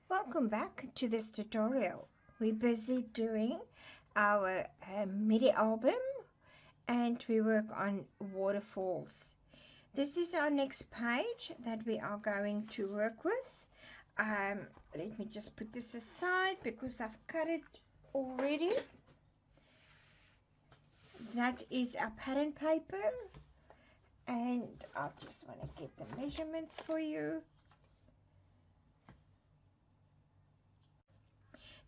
Welcome back to this tutorial. We're busy doing our MIDI album and we work on waterfalls. This is our next page that we are going to work with. Let me just put this aside because I've cut it already. That is our pattern paper and I just want to get the measurements for you.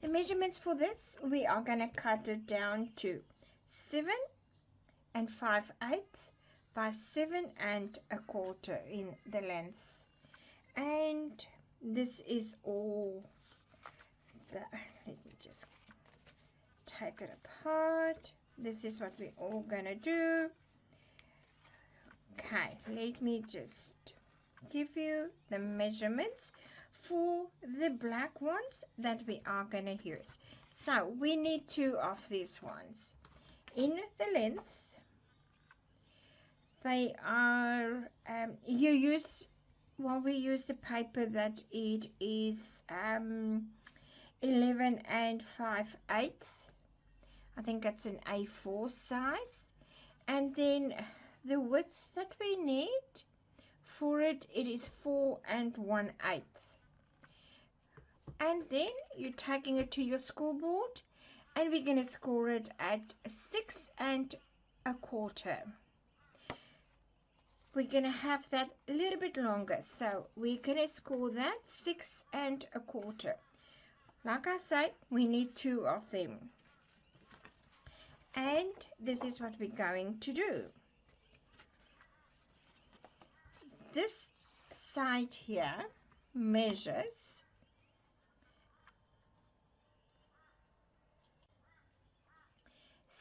The measurements for this, we are going to cut it down to 7 5/8 by 7 1/4 in the length. And this is all let me just take it apart. This is what we're all going to do. Okay, let me just give you the measurements for the black ones that we are going to use. So we need 2 of these ones. In the lengths, they are, we use the paper that it is 11 5/8. I think that's an A4 size. And then the width that we need for it is 4 1/8. And then you're taking it to your scoreboard and we're going to score it at 6 1/4. We're going to have that a little bit longer, so we're going to score that 6 1/4. Like I say, we need 2 of them. And this is what we're going to do. This side here measures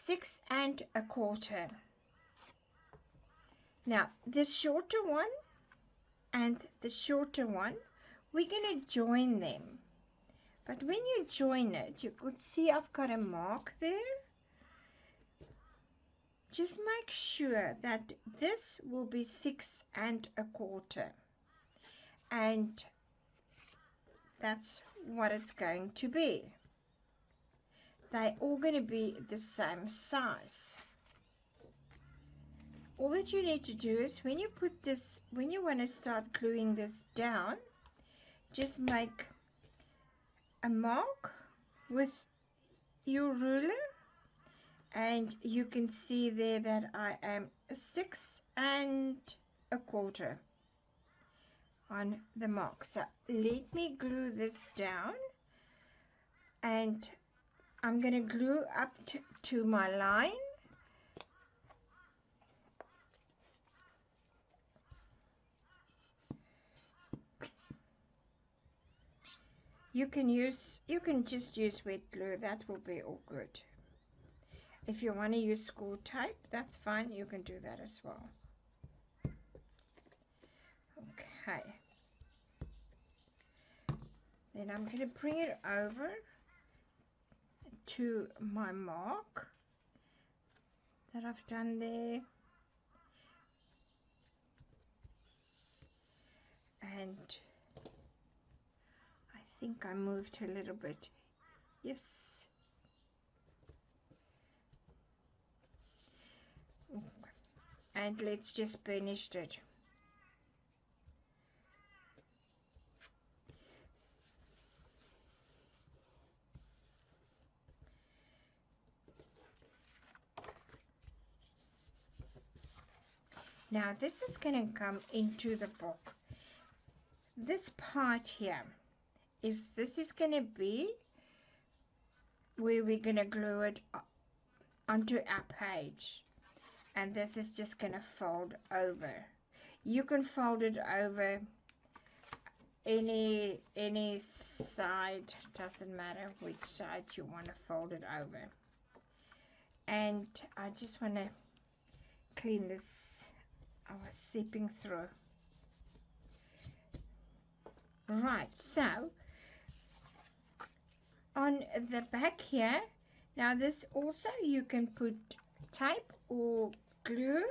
6 1/4. Now the shorter one and the shorter one, we're going to join them. But when you join it, you could see I've got a mark there. Just make sure that this will be 6 1/4. And that's what it's going to be. They're all going to be the same size. All that you need to do is when you put this, when you want to start gluing this down, just make a mark with your ruler and you can see there that I am 6 1/4 on the mark. So let me glue this down and I'm going to glue up to my line. You can just use wet glue, that will be all good. If you want to use score tape, that's fine, you can do that as well. Okay. Then I'm going to bring it over to my mark that I've done there. And I think I moved a little bit. Yes. And let's just finish it. Now this is going to come into the book. This part here this is going to be where we're going to glue it onto our page. And this is just going to fold over. You can fold it over any side, doesn't matter which side you want to fold it over. And I just want to clean this. I was seeping through. Right, so on the back here, now this also you can put tape or glue,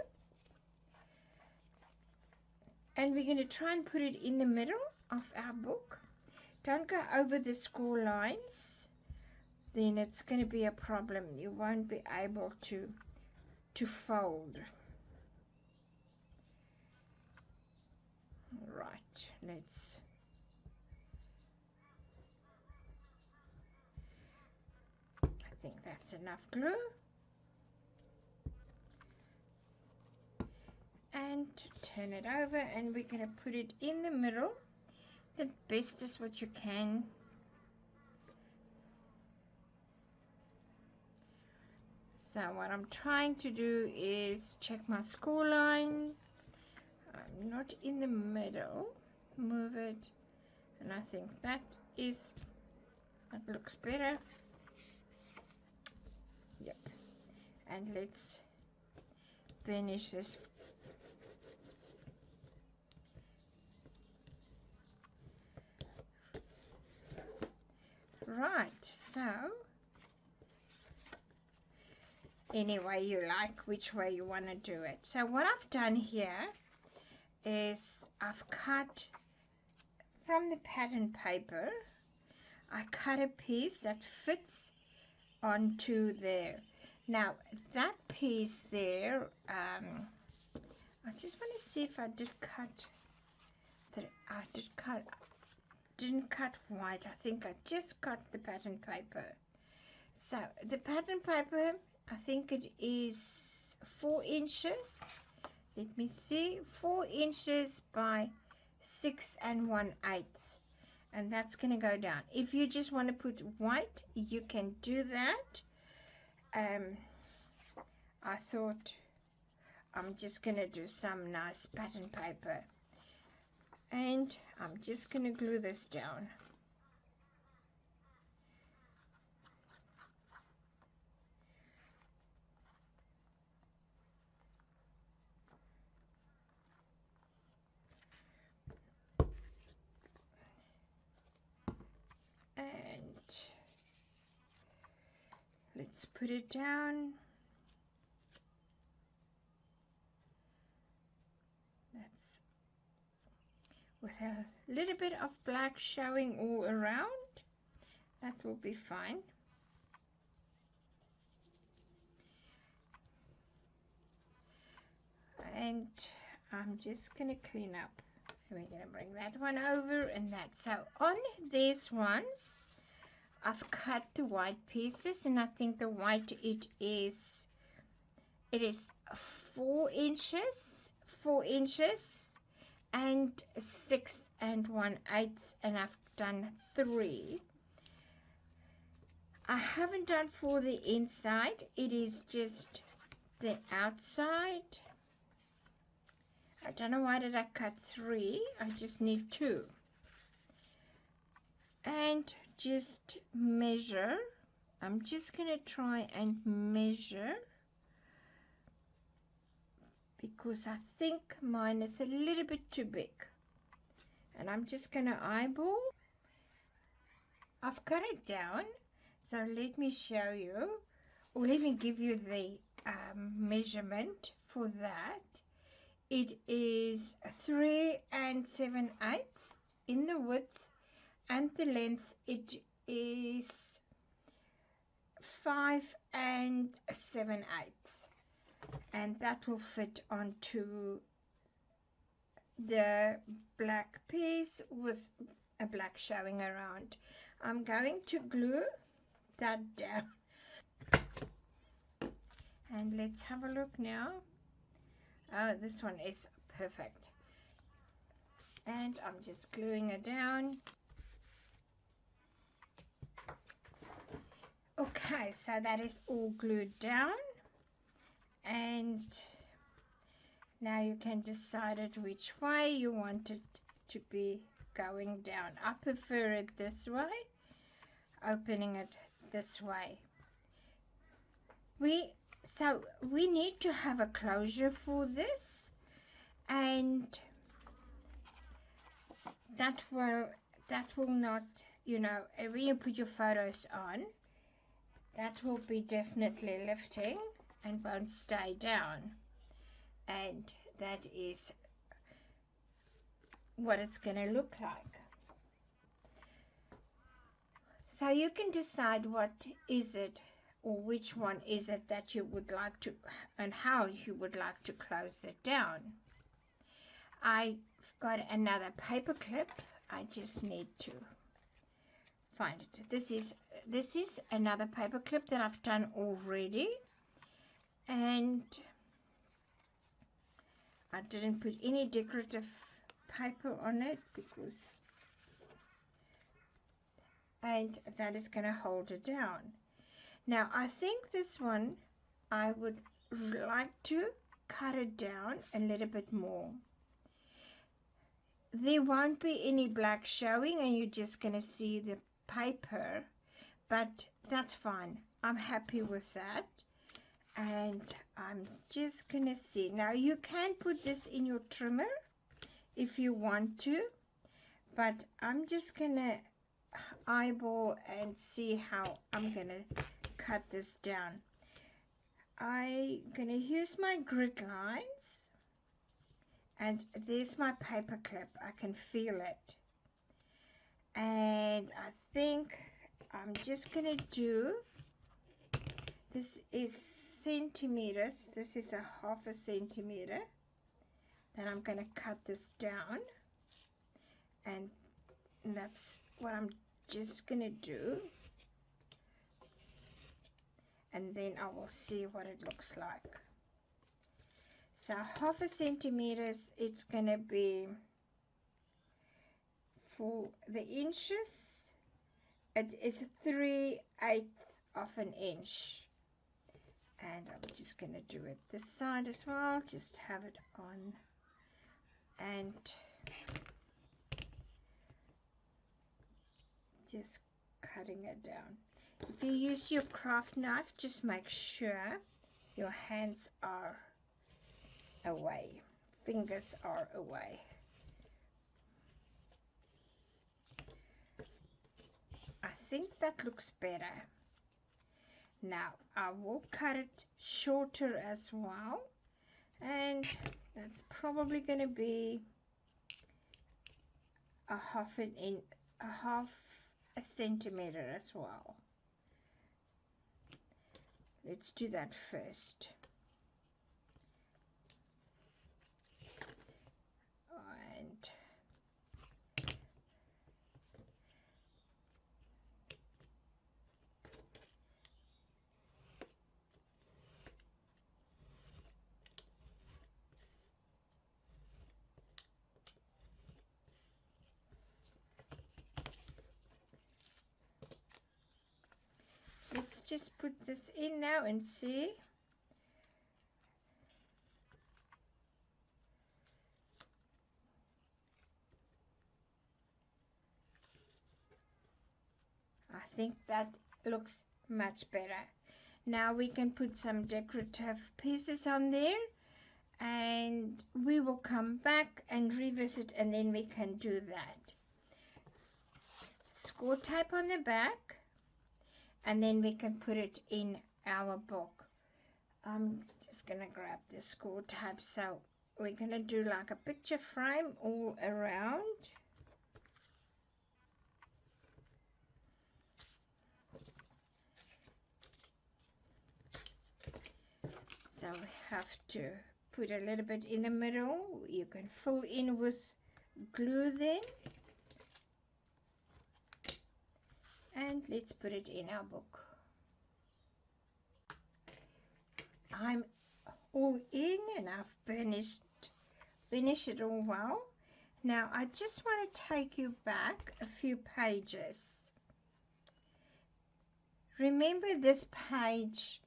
and we're going to try and put it in the middle of our book don't go over the score lines, then it's going to be a problem. You won't be able to fold. Right, let's I think that's enough glue. And turn it over, and we're going to put it in the middle the best as what you can. So what I'm trying to do is check my score line. I'm not in the middle. Move it, and I think that looks better. Yep. And let's finish this. Right, so any way you like, which way you want to do it. So what I've done here is I've cut from the pattern paper, I cut a piece that fits onto there. Now that piece there, I just want to see if I did cut that. I didn't cut white. I think I just cut the pattern paper. So the pattern paper, I think it is 4 inches. Let me see, 4 inches by 6 1/8, and that's going to go down. If you just want to put white, you can do that. I thought I'm just going to do some nice pattern paper, and I'm just going to glue this down. And let's put it down. That's with a little bit of black showing all around. That will be fine. And I'm just going to clean up. We're going to bring that one over and that. So on these ones, I've cut the white pieces, and I think the white it is 4 inches, and 6 1/8, and I've done 3. I haven't done for the inside, it is just the outside. I don't know why did I cut 3, I just need 2. And just measure. I'm just going to try and measure, because I think mine is a little bit too big. And I'm just going to eyeball. I've cut it down, so let me show you, or let me give you the measurement for that. It is 3 7/8 in the width, and the length it is 5 7/8, and that will fit onto the black piece with a black showing around. I'm going to glue that down, and let's have a look now. Oh, this one is perfect, and I'm just gluing it down. Okay, so that is all glued down, and now you can decide it which way you want it to be going down. I prefer it this way, opening it this way. So we need to have a closure for this, and that will not, you know, when you put your photos on, that will be definitely lifting and won't stay down, and that is what it's going to look like. So you can decide what is it, or which one is it that you would like to, and how you would like to close it down. I've got another paper clip. I just need to find it. This is another paper clip that I've done already, and I didn't put any decorative paper on it because, and that is going to hold it down. Now I think this one I would like to cut it down a little bit more. There won't be any black showing and you're just going to see the paper, but that's fine. I'm happy with that. And I'm just going to see. Now you can put this in your trimmer if you want to, but I'm just going to eyeball and see how I'm going to cut this down. I'm going to use my grid lines, and there's my paper clip. I can feel it, and I think I'm just going to do, this is centimeters, this is a 1/2 centimeter, then I'm going to cut this down, and that's what I'm just going to do, and then I will see what it looks like. So 1/2 centimeters, it's going to be, for the inches, it is 3/8 of an inch. And I'm just going to do it this side as well, just have it on, and just cutting it down. If you use your craft knife, just make sure your hands are away, fingers are away. I think that looks better. Now I will cut it shorter as well, and that's probably going to be a 1/2 centimeter as well. Let's do that first. And let's just put this in now and see. I think that looks much better. Now we can put some decorative pieces on there, and we will come back and revisit, and then we can do that. Score tape on the back, and then we can put it in our book. I'm just going to grab the score tape. So we're going to do like a picture frame all around. So we have to put a little bit in the middle. You can fill in with glue then. And let's put it in our book. I'm all in, and I've finished it all well. Now I just want to take you back a few pages. Remember this page,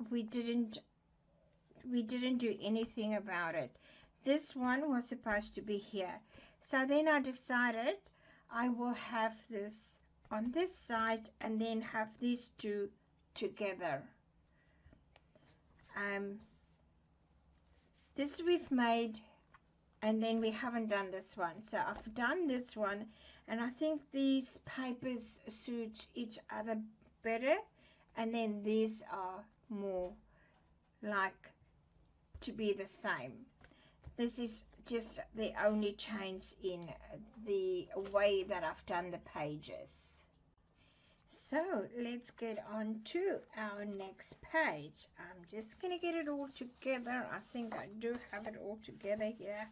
we didn't do anything about it. This one was supposed to be here. So then I decided I will have this on this side and then have these two together. This we've made, and then we haven't done this one. So I've done this one, and I think these papers suit each other better, and then these are more like to be the same. This is just the only change in the way that I've done the pages. So let's get on to our next page. I'm just going to get it all together. I think I do have it all together here.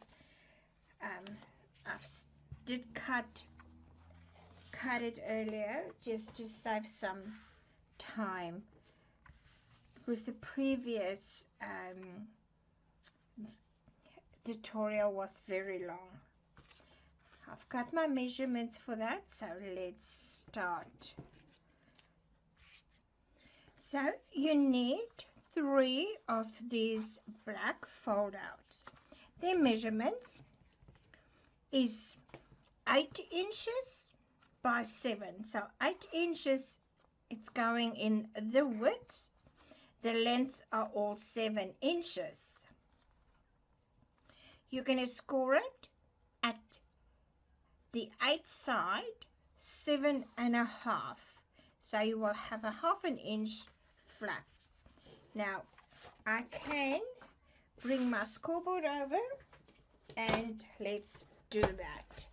Did cut it earlier just to save some time, because the previous tutorial was very long. I've got my measurements for that, so let's start. So you need 3 of these black fold outs. Their measurements is 8 inches by 7. So 8 inches, it's going in the width. The lengths are all 7 inches. You're going to score it at the 8th side, 7.5. So you will have a 1/2 inch flap. Now I can bring my scoreboard over and let's do that.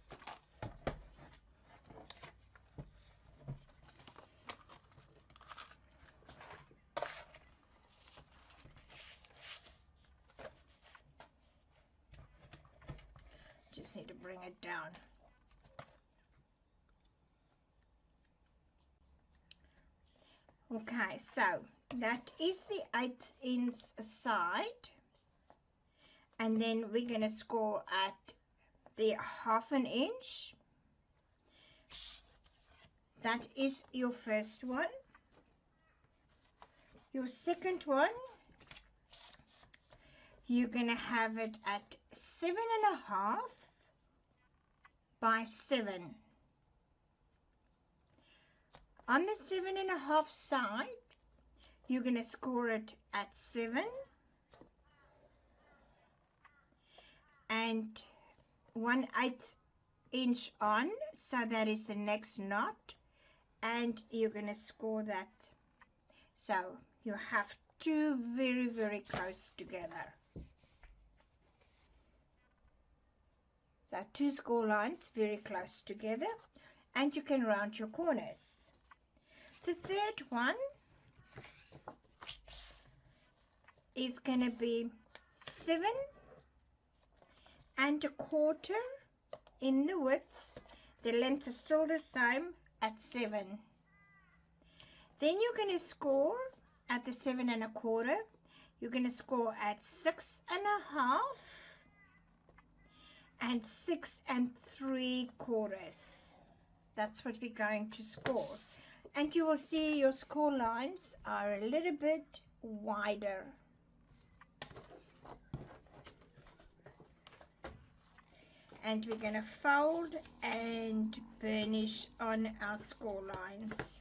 Just need to bring it down. Okay, so that is the 8th inch side, and then we're going to score at the 1/2 inch. That is your first one. Your second one, you're going to have it at 7.5 by 7. On the 7.5 side, you're going to score it at 7 and 1/8 inch on, so that is the next knot, and you're going to score that. So you have 2 very, very close together. So 2 score lines very close together, and you can round your corners. The third one is going to be 7.25 in the width. The length is still the same at 7. Then you're going to score at the 7.25. You're going to score at 6.5 and 6.75. That's what we're going to score. And you will see your score lines are a little bit wider. And we're going to fold and burnish on our score lines.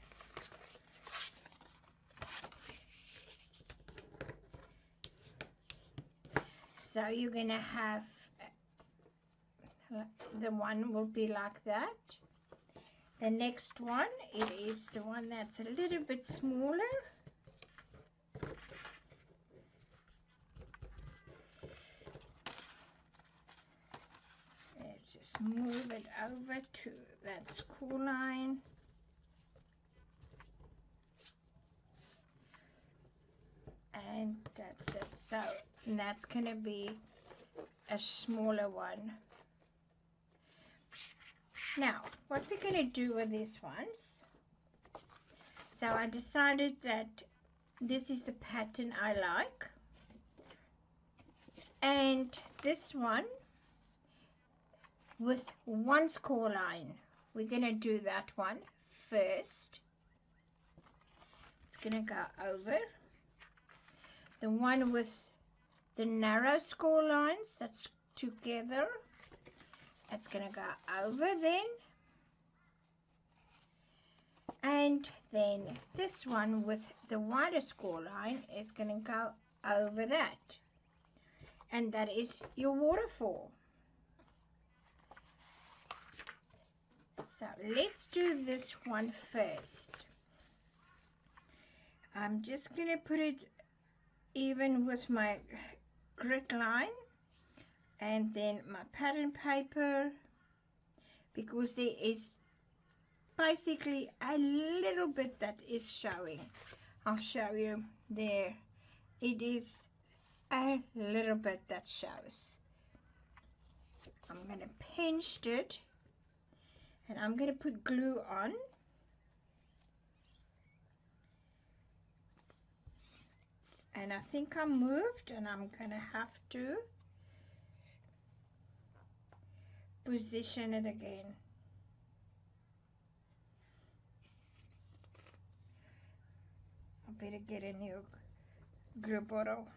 So you're going to have, the one will be like that. The next one, it is the one that's a little bit smaller. Let's just move it over to that score line. And that's it. So that's going to be a smaller one. Now, what we're going to do with these ones, so I decided that this is the pattern I like, and this one with 1 score line, we're going to do that one first. It's going to go over. The one with the narrow score lines, that's together. It's going to go over then, and then this one with the wider score line is going to go over that, and that is your waterfall. So let's do this one first. I'm just going to put it even with my grid line, and then my pattern paper, because there is basically a little bit that is showing. I'll show you there. It is a little bit that shows. I'm going to pinch it and I'm going to put glue on. And I think I moved, and I'm going to have to position it again. I better get a new glue bottle.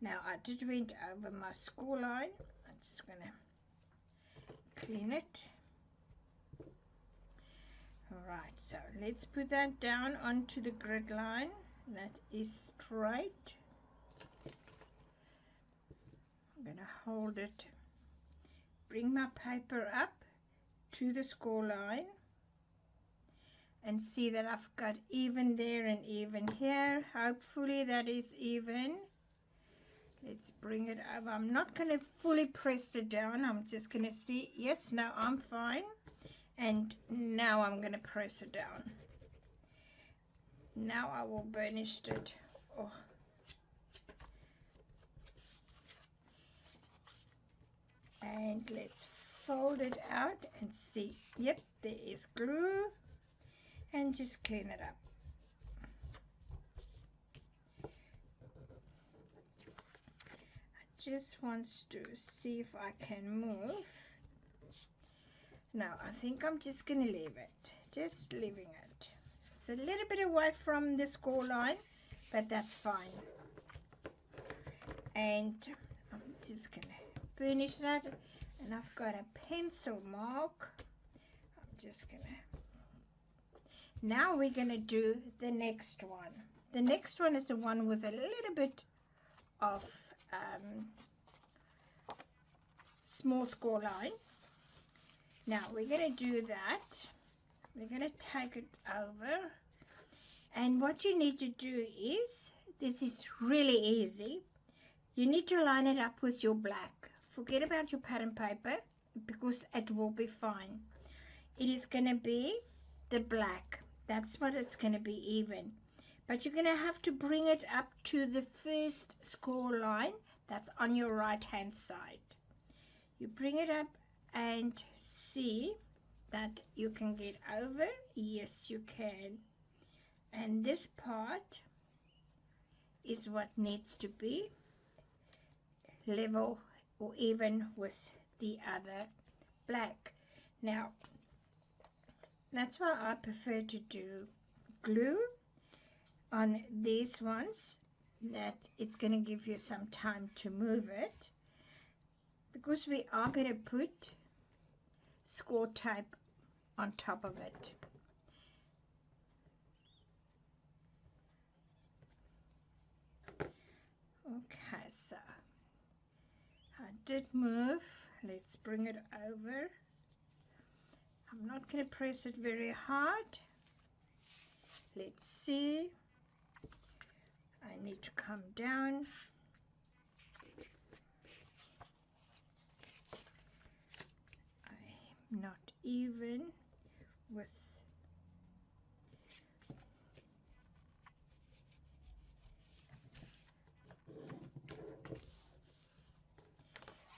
Now I did went over my score line. I'm just going to clean it. Alright, so let's put that down onto the grid line. That is straight. I'm going to hold it, bring my paper up to the score line and see that I've got even there and even here. Hopefully that is even. Let's bring it up. I'm not going to fully press it down. I'm just going to see, yes, now I'm fine. And now I'm going to press it down. Now I will burnish it. Oh. And let's fold it out and see. Yep, there is glue. And just clean it up. I just want to see if I can move. Now, I think I'm just going to leave it. Just leaving it. It's a little bit away from the score line, but that's fine. And I'm just going to burnish that. And I've got a pencil mark. I'm just going to... Now we're going to do the next one. The next one is the one with a little bit of small score line. Now we're going to do that. We're going to take it over. And what you need to do is, this is really easy. You need to line it up with your black. Forget about your pattern paper because it will be fine. It is going to be the black. That's what it's going to be even. But you're going to have to bring it up to the first score line that's on your right hand side. You bring it up and see that you can get over. Yes, you can. And this part is what needs to be level or even with the other black. Now, that's why I prefer to do glue on these ones, that it's going to give you some time to move it, because we are going to put score tape on top of it. Okay, so I did move. Let's bring it over. I'm not going to press it very hard. Let's see. I need to come down. I'm not even with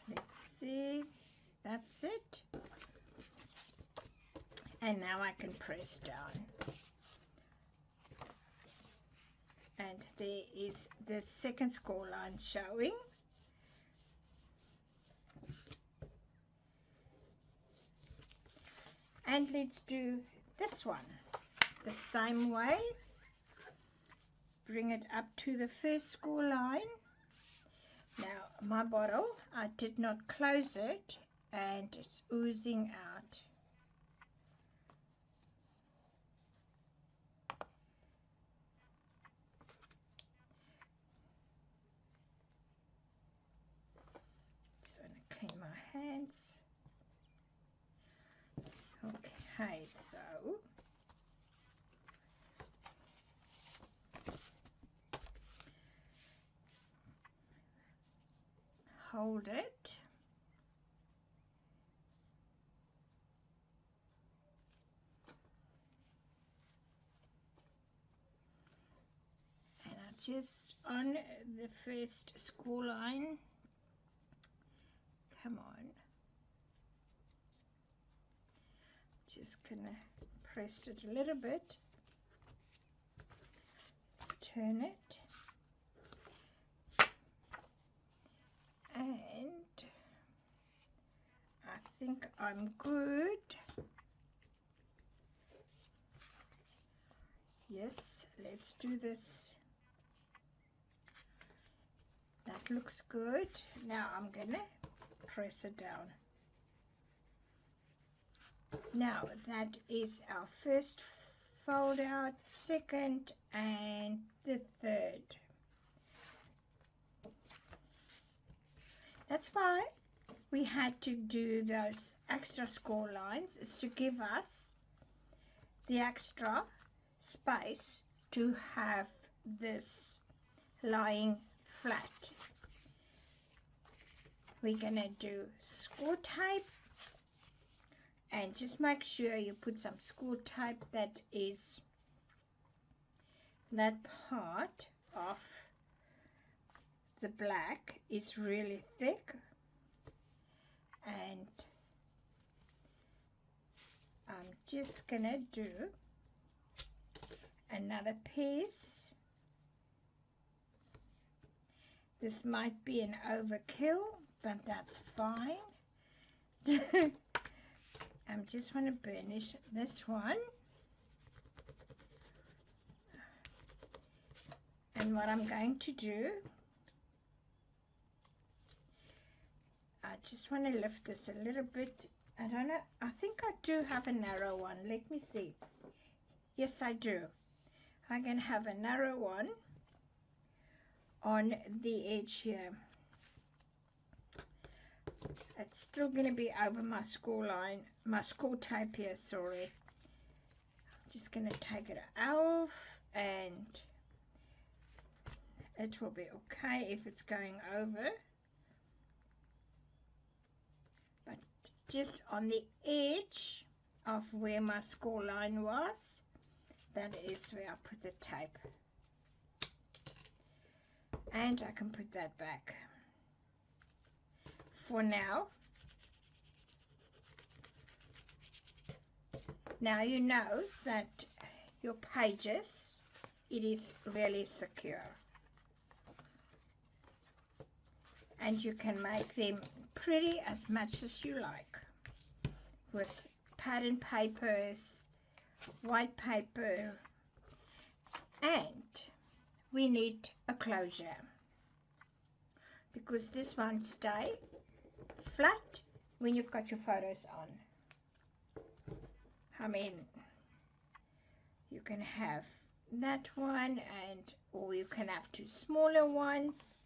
let's see, that's it. And now I can press down. And there is the second score line showing. And let's do this one the same way. Bring it up to the first score line. Now my bottle, I did not close it and it's oozing out. Just want to clean my hands. Okay, so hold it just on the first score line. Come on. Just gonna press it a little bit. Let's turn it. And I think I'm good. Yes, let's do this. That looks good. Now I'm gonna press it down. Now that is our first fold out, second and the third. That's why we had to do those extra score lines, is to give us the extra space to have this lying flat. We're gonna do score tape, and just make sure you put some score tape that is that part of the black is really thick, and I'm just gonna do another piece. This might be an overkill, but that's fine. I just want to burnish this one. And what I'm going to do, I just want to lift this a little bit. I don't know, I think I do have a narrow one. Let me see. Yes, I do. I'm going to have a narrow one on the edge here. It's still going to be over my score line, my score tape here, sorry. I'm just going to take it off, and it will be okay if it's going over. But just on the edge of where my score line was, that is where I put the tape. And I can put that back. For now. Now you know that your pages, it is really secure. And you can make them pretty as much as you like. With pattern papers, white paper, and we need a closure. Because this won't stay flat when you've got your photos on. I mean, you can have that one, and or you can have two smaller ones.